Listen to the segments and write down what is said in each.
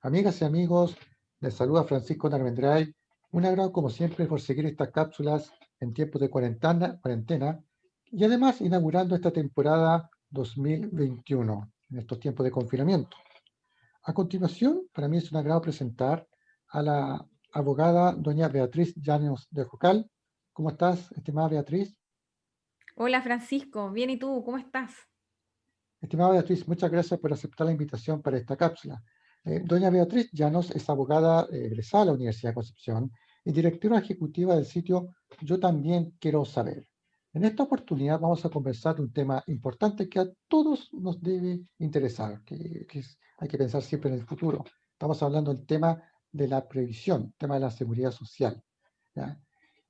Amigas y amigos, les saluda Francisco Narmendray. Un agrado, como siempre, por seguir estas cápsulas en tiempos de cuarentena y además inaugurando esta temporada 2021, en estos tiempos de confinamiento. A continuación, para mí es un agrado presentar a la abogada doña Beatriz Llanos de Jocal. ¿Cómo estás, estimada Beatriz? Hola Francisco, bien, ¿y tú? ¿Cómo estás? Estimada Beatriz, muchas gracias por aceptar la invitación para esta cápsula. Doña Beatriz Llanos es abogada egresada de la Universidad de Concepción y directora ejecutiva del sitio Yo también quiero saber. En esta oportunidad vamos a conversar de un tema importante que a todos nos debe interesar, hay que pensar siempre en el futuro. Estamos hablando del tema de la previsión, tema de la seguridad social. ¿Ya?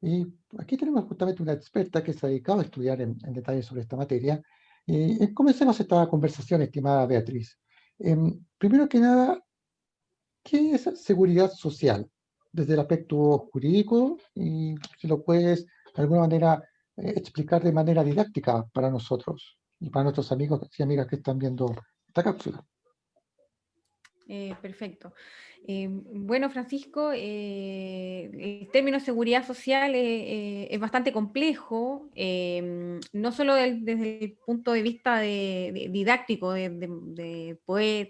Y aquí tenemos justamente una experta que se ha dedicado a estudiar en detalle sobre esta materia. Comencemos esta conversación, estimada Beatriz. Primero que nada, ¿qué es seguridad social? Desde el aspecto jurídico, y si lo puedes de alguna manera explicar de manera didáctica para nosotros y para nuestros amigos y amigas que están viendo esta cápsula. Perfecto. Bueno, Francisco, el término seguridad social es bastante complejo, no solo desde el punto de vista didáctico,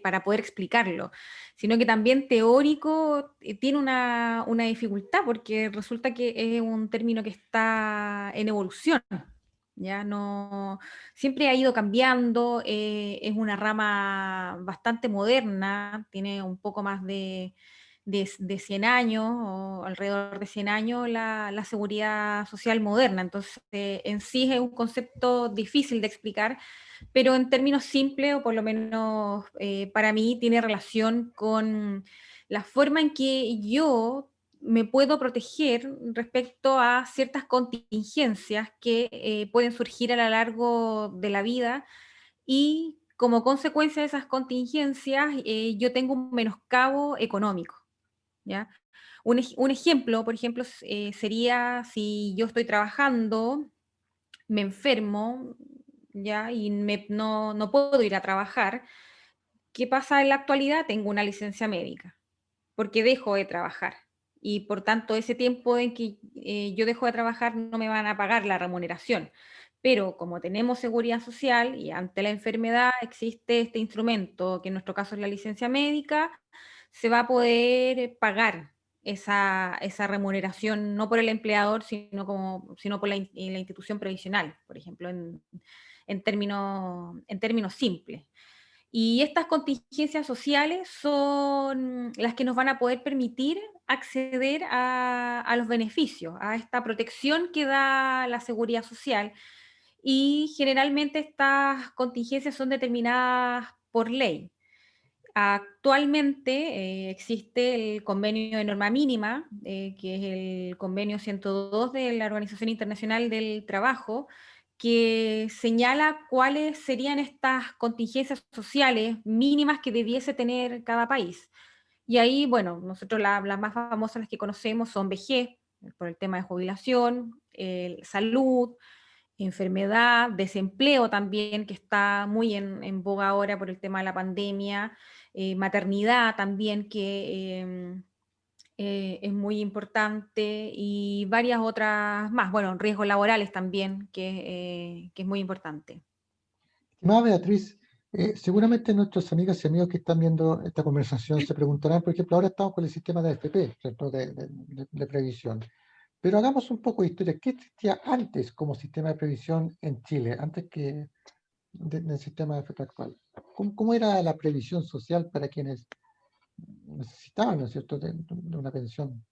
para poder explicarlo, sino que también teórico. Tiene una dificultad porque resulta que es un término que está en evolución. Ya no, siempre ha ido cambiando, es una rama bastante moderna, tiene un poco más de 100 años o alrededor de 100 años la seguridad social moderna. Entonces, en sí es un concepto difícil de explicar, pero en términos simples, o por lo menos para mí, tiene relación con la forma en que yo me puedo proteger respecto a ciertas contingencias que pueden surgir a lo largo de la vida, y como consecuencia de esas contingencias yo tengo un menoscabo económico, ¿ya? Un ejemplo, por ejemplo, sería si yo estoy trabajando, me enfermo, ¿ya? Y no puedo ir a trabajar. ¿Qué pasa en la actualidad? Tengo una licencia médica porque dejo de trabajar. Y por tanto, ese tiempo en que yo dejo de trabajar no me van a pagar la remuneración. Pero como tenemos seguridad social y ante la enfermedad existe este instrumento, que en nuestro caso es la licencia médica, se va a poder pagar esa remuneración, no por el empleador, sino por la institución previsional, por ejemplo, en términos simples. Y estas contingencias sociales son las que nos van a poder permitir acceder a los beneficios, a esta protección que da la seguridad social. Y generalmente estas contingencias son determinadas por ley. Actualmente existe el convenio de norma mínima, que es el convenio 102 de la Organización Internacional del Trabajo, que señala cuáles serían estas contingencias sociales mínimas que debiese tener cada país. Y ahí, bueno, nosotros las más famosas, las que conocemos, son vejez, por el tema de jubilación, salud, enfermedad, desempleo también, que está muy en boga ahora por el tema de la pandemia, maternidad también, que es muy importante, y varias otras más. Bueno, riesgos laborales también, que es muy importante. Estimada Beatriz, seguramente nuestros amigas y amigos que están viendo esta conversación se preguntarán, por ejemplo, ahora estamos con el sistema de AFP, ¿cierto? De previsión. Pero hagamos un poco de historia. ¿Qué existía antes como sistema de previsión en Chile, antes que del sistema de AFP actual? ¿Cómo era la previsión social para quienes necesitaban, ¿no es cierto?, de una pensión.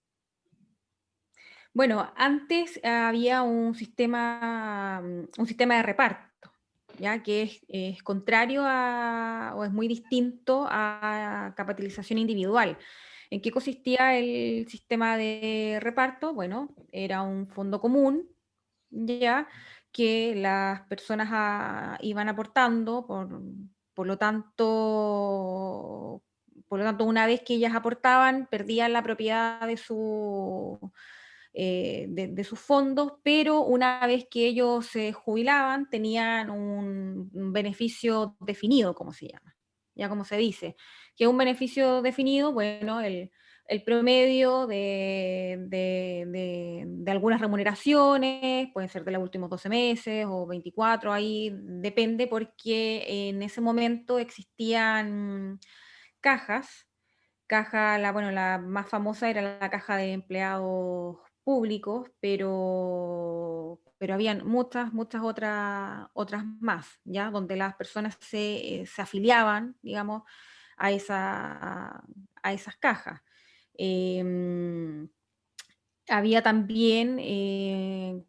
Bueno, antes había un sistema de reparto, ¿ya? Que es contrario o es muy distinto a capitalización individual. ¿En qué consistía el sistema de reparto? Bueno, era un fondo común, ya, que las personas iban aportando, por lo tanto, una vez que ellas aportaban, perdían la propiedad de sus fondos, pero una vez que ellos se jubilaban, tenían un beneficio definido, como se llama. ya como se dice, que un beneficio definido, bueno, el promedio de algunas remuneraciones, pueden ser de los últimos 12 meses o 24, ahí depende, porque en ese momento existían cajas. Bueno, la más famosa era la caja de empleados públicos, pero habían muchas otras más, ¿ya? Donde las personas se afiliaban, digamos, a esas cajas. Em, Había también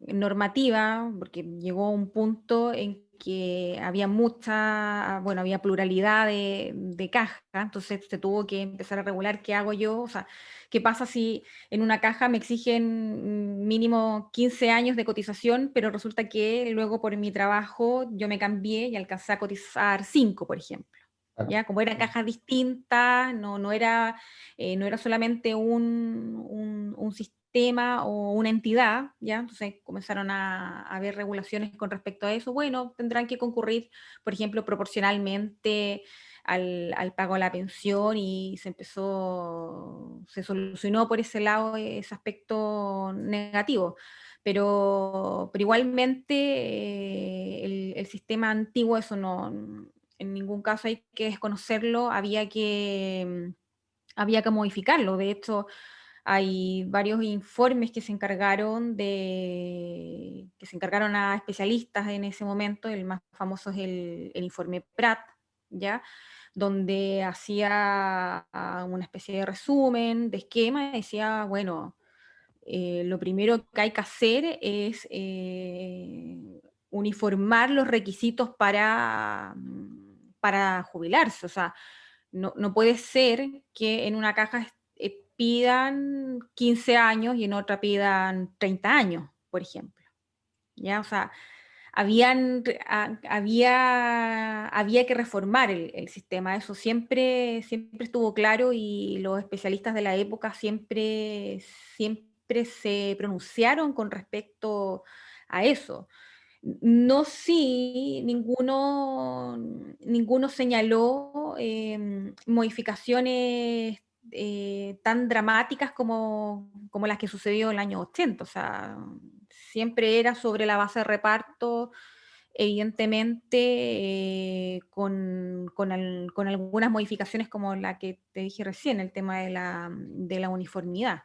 normativa, porque llegó un punto en que había bueno, había pluralidad de cajas, entonces se tuvo que empezar a regular qué hago yo, o sea, qué pasa si en una caja me exigen mínimo 15 años de cotización, pero resulta que luego por mi trabajo yo me cambié y alcancé a cotizar 5, por ejemplo. Claro. ¿Ya? Como eran cajas distintas, no era solamente un sistema o una entidad, ¿ya? Entonces comenzaron a haber regulaciones con respecto a eso. Bueno, tendrán que concurrir, por ejemplo, proporcionalmente al pago de la pensión, y se solucionó por ese lado ese aspecto negativo. Pero igualmente el sistema antiguo, eso no, en ningún caso hay que desconocerlo, había que modificarlo. De hecho, hay varios informes que se encargaron a especialistas en ese momento. El más famoso es el informe Pratt, ¿ya? Donde hacía una especie de resumen, de esquema, y decía, bueno, lo primero que hay que hacer es uniformar los requisitos para jubilarse. O sea, no puede ser que en una caja pidan 15 años y en otra pidan 30 años, por ejemplo. ¿Ya? O sea, había que reformar el sistema. Eso siempre estuvo claro, y los especialistas de la época siempre se pronunciaron con respecto a eso. No, sí, ninguno señaló modificaciones tan dramáticas como las que sucedió en el año 80. O sea, siempre era sobre la base de reparto, evidentemente con algunas modificaciones como la que te dije recién, el tema de la uniformidad.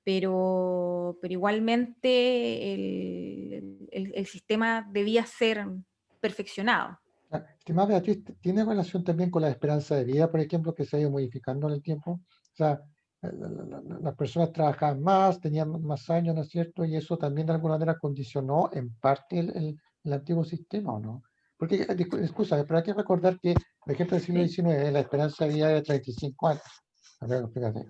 Pero igualmente el sistema debía ser perfeccionado. Estimada Beatriz, ¿tiene relación también con la esperanza de vida, por ejemplo, que se ha ido modificando en el tiempo? O sea, las personas trabajaban más, tenían más años, ¿no es cierto? Y eso también de alguna manera condicionó en parte el antiguo sistema, ¿o no? Porque, excusa, pero hay que recordar que, por ejemplo, en el siglo Sí. XIX, la esperanza de vida era de 35 años. A ver, fíjate.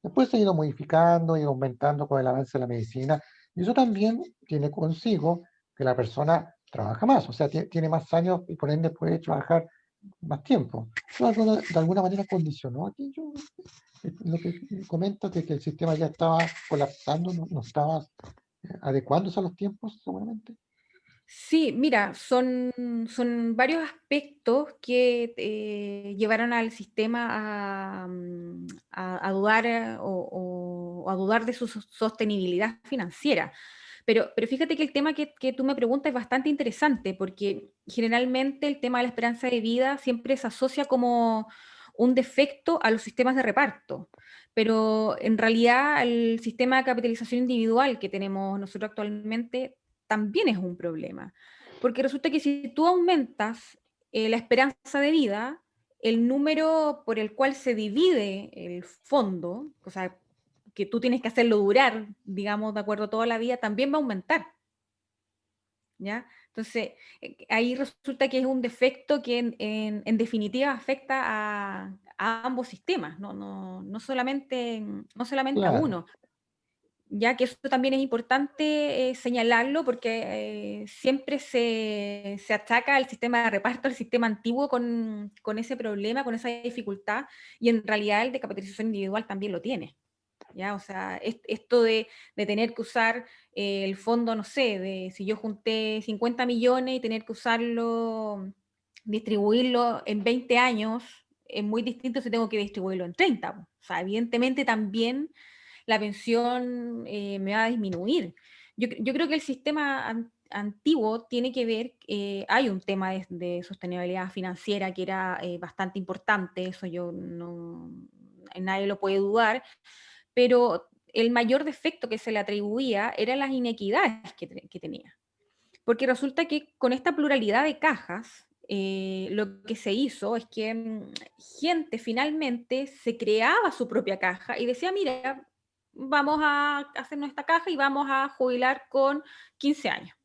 Después se ha ido modificando y aumentando con el avance de la medicina. Y eso también tiene consigo que la persona trabaja más, o sea, tiene más años y por ende puede trabajar más tiempo. Eso de alguna manera condicionó aquello. Lo que comentas de que el sistema ya estaba colapsando, no estaba adecuándose a los tiempos, seguramente. Sí, mira, son varios aspectos que llevaron al sistema a dudar o a dudar de su sostenibilidad financiera. Pero fíjate que el tema que tú me preguntas es bastante interesante, porque generalmente el tema de la esperanza de vida siempre se asocia como un defecto a los sistemas de reparto, pero en realidad el sistema de capitalización individual que tenemos nosotros actualmente también es un problema, porque resulta que si tú aumentas la esperanza de vida, el número por el cual se divide el fondo, o sea, que tú tienes que hacerlo durar, digamos, de acuerdo a toda la vida, también va a aumentar, ¿ya? Entonces, ahí resulta que es un defecto que en definitiva afecta a ambos sistemas, no solamente a Claro. uno, ya que eso también es importante señalarlo, porque siempre se achaca al sistema de reparto, al sistema antiguo con ese problema, con esa dificultad, y en realidad el de capitalización individual también lo tiene. ¿Ya? O sea, esto de tener que usar el fondo, no sé, si yo junté 50 millones y tener que usarlo distribuirlo en 20 años es muy distinto si tengo que distribuirlo en 30. O sea, evidentemente también la pensión me va a disminuir. Yo creo que el sistema antiguo tiene que ver, hay un tema de sostenibilidad financiera que era bastante importante, eso yo no, nadie lo puede dudar, pero el mayor defecto que se le atribuía eran las inequidades que tenía. Porque resulta que con esta pluralidad de cajas, lo que se hizo es que gente finalmente se creaba su propia caja y decía, mira, vamos a hacer nuestra caja y vamos a jubilar con 15 años.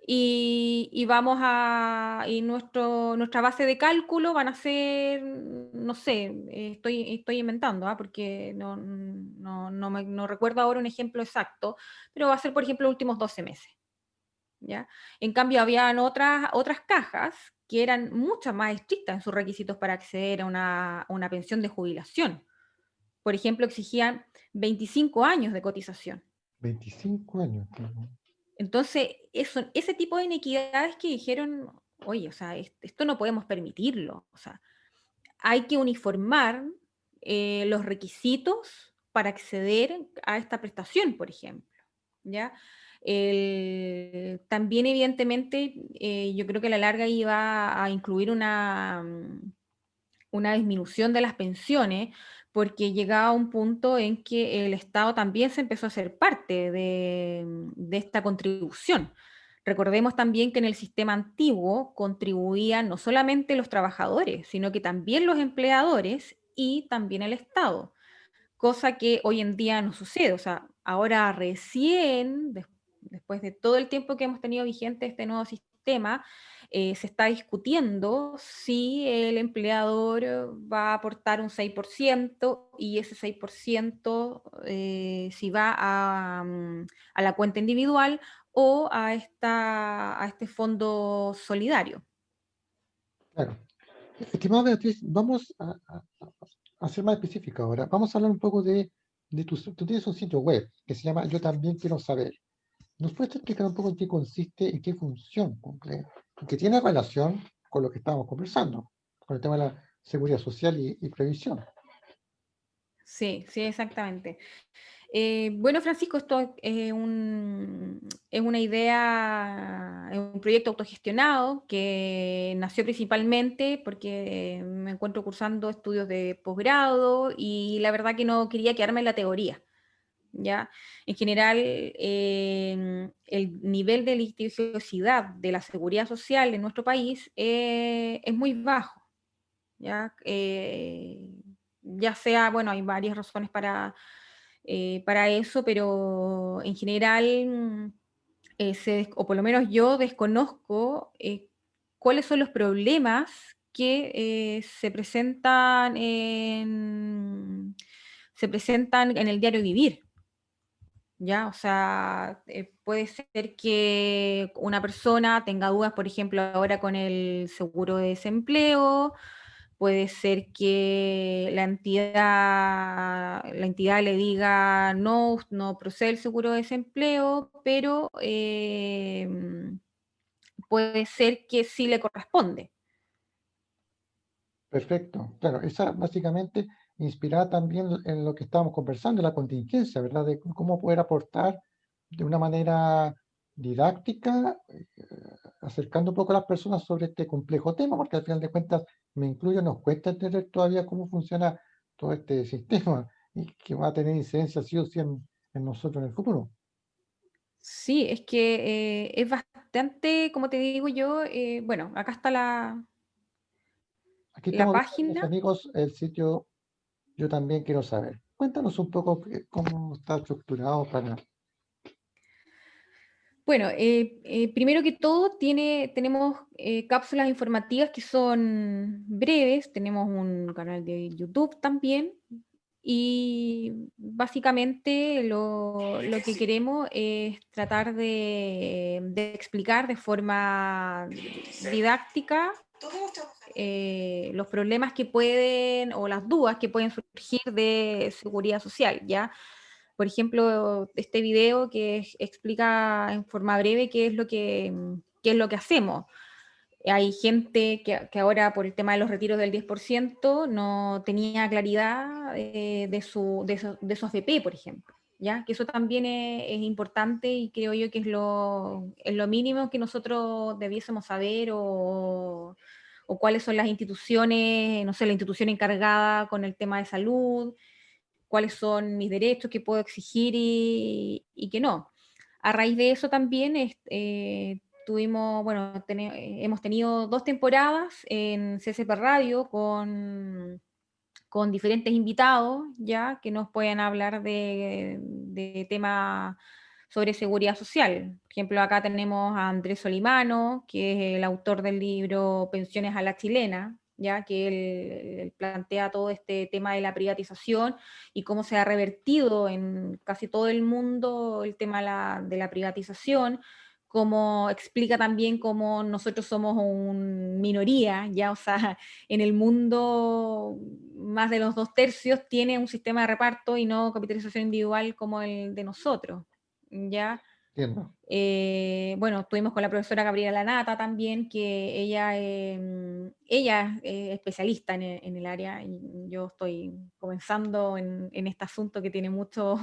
Y vamos a, y nuestra base de cálculo van a ser, no sé, estoy inventando, porque no recuerdo ahora un ejemplo exacto, pero va a ser, por ejemplo, los últimos 12 meses. ¿Ya? En cambio, habían otras cajas que eran mucho más estrictas en sus requisitos para acceder a una pensión de jubilación. Por ejemplo, exigían 25 años de cotización. 25 años. Entonces, ese tipo de inequidades que dijeron, oye, o sea, esto no podemos permitirlo. O sea, hay que uniformar los requisitos para acceder a esta prestación, por ejemplo. ¿Ya? También, evidentemente, yo creo que a la larga iba a incluir una disminución de las pensiones, porque llegaba un punto en que el Estado también se empezó a hacer parte de esta contribución. Recordemos también que en el sistema antiguo contribuían no solamente los trabajadores, sino que también los empleadores y también el Estado, cosa que hoy en día no sucede. O sea, ahora recién, después de todo el tiempo que hemos tenido vigente este nuevo sistema, se está discutiendo si el empleador va a aportar un 6% y ese 6% si va a la cuenta individual o a este fondo solidario. Claro. Estimada Beatriz, vamos a ser más específica ahora. Vamos a hablar un poco de tú tienes un sitio web que se llama Yo también quiero saber. ¿Nos puedes explicar un poco en qué consiste, en qué función cumple? Que tiene relación con lo que estábamos conversando, con el tema de la seguridad social y previsión. Sí, sí, exactamente. Bueno, Francisco, esto es una idea, es un proyecto autogestionado que nació principalmente porque me encuentro cursando estudios de posgrado y la verdad que no quería quedarme en la teoría. ¿Ya? En general, el nivel de litigiosidad de la seguridad social en nuestro país es muy bajo. ¿Ya? Ya sea, bueno, hay varias razones para eso, pero en general, o por lo menos yo desconozco cuáles son los problemas que se presentan en el diario vivir. ¿Ya? O sea, puede ser que una persona tenga dudas, por ejemplo, ahora con el seguro de desempleo, puede ser que la entidad le diga no, no procede el seguro de desempleo, pero puede ser que sí le corresponde. Perfecto. Claro, esa básicamente inspirada también en lo que estábamos conversando, la contingencia, ¿verdad? De cómo poder aportar de una manera didáctica, acercando un poco a las personas sobre este complejo tema, porque al final de cuentas, me incluyo, nos cuesta entender todavía cómo funciona todo este sistema y que va a tener incidencia sí o sí en nosotros en el futuro. Sí, es que es bastante, como te digo yo, bueno, acá está Aquí la estamos viendo, mis página. amigos, el sitio Yo también quiero saber. Cuéntanos un poco cómo está estructurado para... Bueno, primero que todo tenemos cápsulas informativas que son breves, tenemos un canal de YouTube también y básicamente lo que queremos es tratar de explicar de forma didáctica los problemas que pueden o las dudas que pueden surgir de seguridad social, ¿ya? Por ejemplo, este video que explica en forma breve qué es lo que hacemos. Hay gente que ahora por el tema de los retiros del 10% no tenía claridad de su AFP, por ejemplo. ¿Ya? Que eso también es importante y creo yo que es lo mínimo que nosotros debiésemos saber o cuáles son las instituciones, no sé, la institución encargada con el tema de salud, cuáles son mis derechos que puedo exigir y que no. A raíz de eso también tuvimos, bueno, hemos tenido 2 temporadas en CCP Radio con diferentes invitados, ya, que nos pueden hablar de temas sobre seguridad social. Por ejemplo, acá tenemos a Andrés Solimano, que es el autor del libro Pensiones a la Chilena, ya que él plantea todo este tema de la privatización y cómo se ha revertido en casi todo el mundo el tema de la privatización, como explica también cómo nosotros somos una minoría, ya, o sea, en el mundo más de los 2/3 tiene un sistema de reparto y no capitalización individual como el de nosotros, ¿ya? Entiendo. Bueno, estuvimos con la profesora Gabriela Lanata también, que ella es especialista en el área, y yo estoy comenzando en este asunto que tiene muchos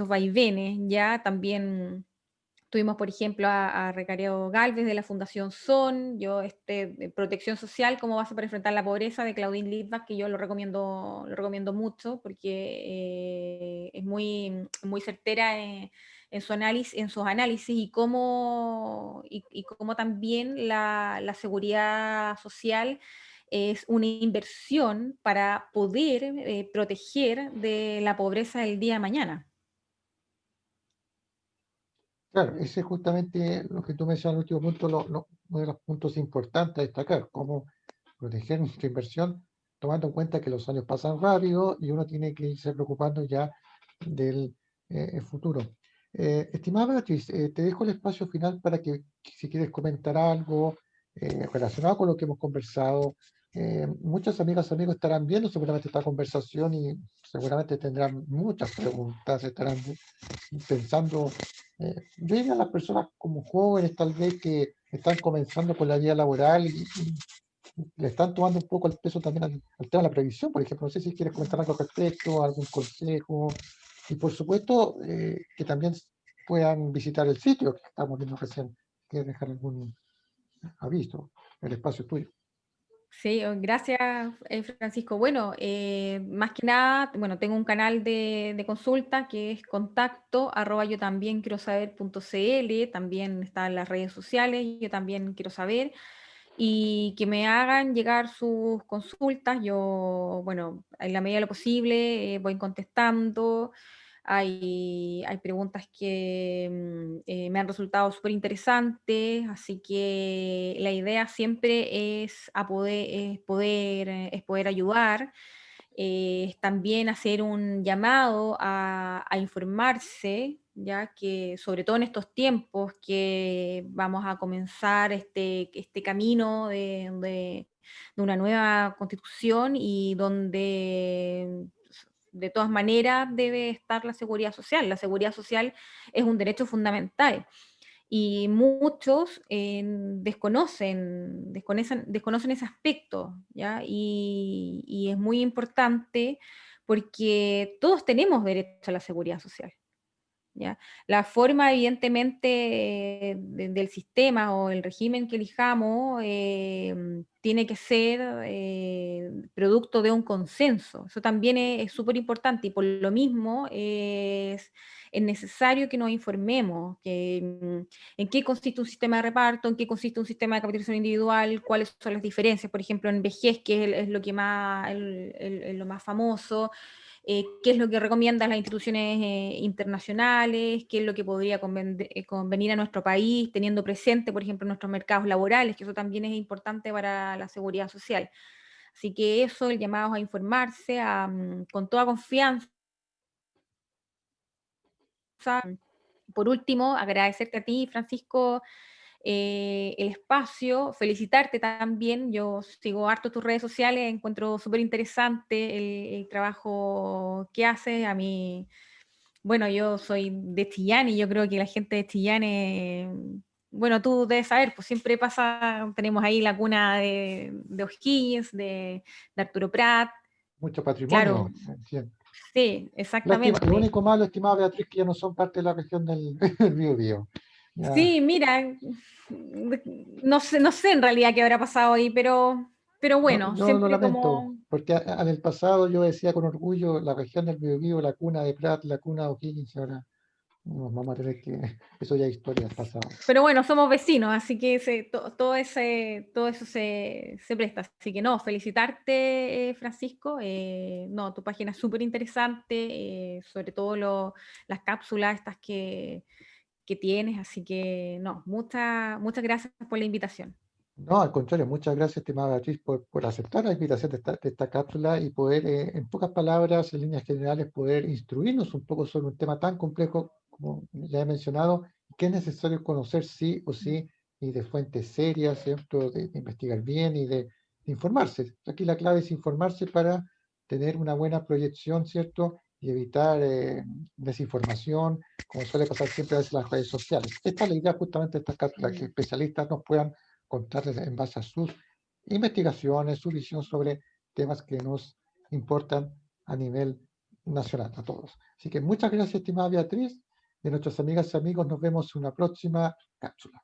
vaivenes, ya también tuvimos, por ejemplo, a Recaredo Galvez de la Fundación SON, de Protección Social como base para enfrentar la pobreza de Claudine Litvak, que yo lo recomiendo mucho porque es muy certera en sus análisis y cómo también la seguridad social es una inversión para poder proteger de la pobreza del día de mañana. Claro, ese es justamente lo que tú mencionas en el último punto, uno de los puntos importantes a destacar, cómo proteger nuestra inversión, tomando en cuenta que los años pasan rápido y uno tiene que irse preocupando ya del el futuro. Estimada Beatriz, te dejo el espacio final para que si quieres comentar algo relacionado con lo que hemos conversado. Muchas amigas y amigos estarán viendo seguramente esta conversación y seguramente tendrán muchas preguntas, estarán pensando, yo diría a las personas como jóvenes tal vez que están comenzando con la vida laboral y le están tomando un poco el peso también al tema de la previsión, por ejemplo. No sé si quieres comentar algo al respecto, algún consejo. Y por supuesto, que también puedan visitar el sitio que estamos viendo recién. ¿Quieres dejar algún aviso? El espacio es tuyo. Sí, gracias, Francisco. Bueno, más que nada, bueno, tengo un canal de consulta que es contacto yo también quiero saber.cl, también está en las redes sociales, yo también quiero saber, y que me hagan llegar sus consultas. Yo, bueno, en la medida de lo posible, voy contestando. Hay preguntas que me han resultado súper interesantes, así que la idea siempre es poder ayudar, es también hacer un llamado a informarse, ya que sobre todo en estos tiempos que vamos a comenzar este camino de una nueva constitución y donde de todas maneras debe estar la seguridad social. La seguridad social es un derecho fundamental y muchos desconocen ese aspecto, ¿ya? Y es muy importante porque todos tenemos derecho a la seguridad social. ¿Ya? La forma, evidentemente, del sistema o el régimen que elijamos tiene que ser producto de un consenso. Eso también es súper importante y por lo mismo es necesario que nos informemos en qué consiste un sistema de reparto, en qué consiste un sistema de capitalización individual, cuáles son las diferencias, por ejemplo, en vejez, que es lo que más, lo más famoso, qué es lo que recomiendan las instituciones internacionales, qué es lo que podría convenir a nuestro país, teniendo presente, por ejemplo, nuestros mercados laborales, que eso también es importante para la seguridad social. Así que eso, el llamado a informarse con toda confianza. Por último, agradecerte a ti, Francisco, el espacio, felicitarte también. Yo sigo harto tus redes sociales, encuentro súper interesante el trabajo que haces. A mí, bueno, yo soy de Chillán y yo creo que la gente de Chillán bueno, tú debes saber, pues siempre pasa, tenemos ahí la cuna de O'Higgins, de Arturo Prat, Mucho claro, patrimonio. Sí. sí, Lo exactamente. único malo, estimada Beatriz, que ya no son parte de la región del, del Biobío. Ya, Sí, mira, no sé en realidad qué habrá pasado ahí, pero bueno, yo lo siempre lamento, como, porque en el pasado yo decía con orgullo la región del Biobío, la cuna de Prat, la cuna de O'Higgins, y ahora nos vamos a tener que, eso ya es historia del pasado. pero bueno, somos vecinos, así que todo eso se presta. Así que no, felicitarte, Francisco. No, tu página es súper interesante, sobre todo las cápsulas estas que tienes, así que no, muchas gracias por la invitación. No, al contrario, muchas gracias, estimada Beatriz, por aceptar la invitación de esta cápsula y poder, en pocas palabras, en líneas generales, poder instruirnos un poco sobre un tema tan complejo como ya he mencionado, que es necesario conocer sí o sí y de fuentes serias, ¿cierto? De investigar bien y de informarse. Aquí la clave es informarse para tener una buena proyección, ¿cierto? Y evitar desinformación, como suele pasar siempre a veces en las redes sociales. Esta es la idea justamente de esta cápsula, que especialistas nos puedan contarles en base a sus investigaciones, su visión sobre temas que nos importan a nivel nacional, a todos. Así que muchas gracias, estimada Beatriz, y a nuestras amigas y amigos nos vemos en una próxima cápsula.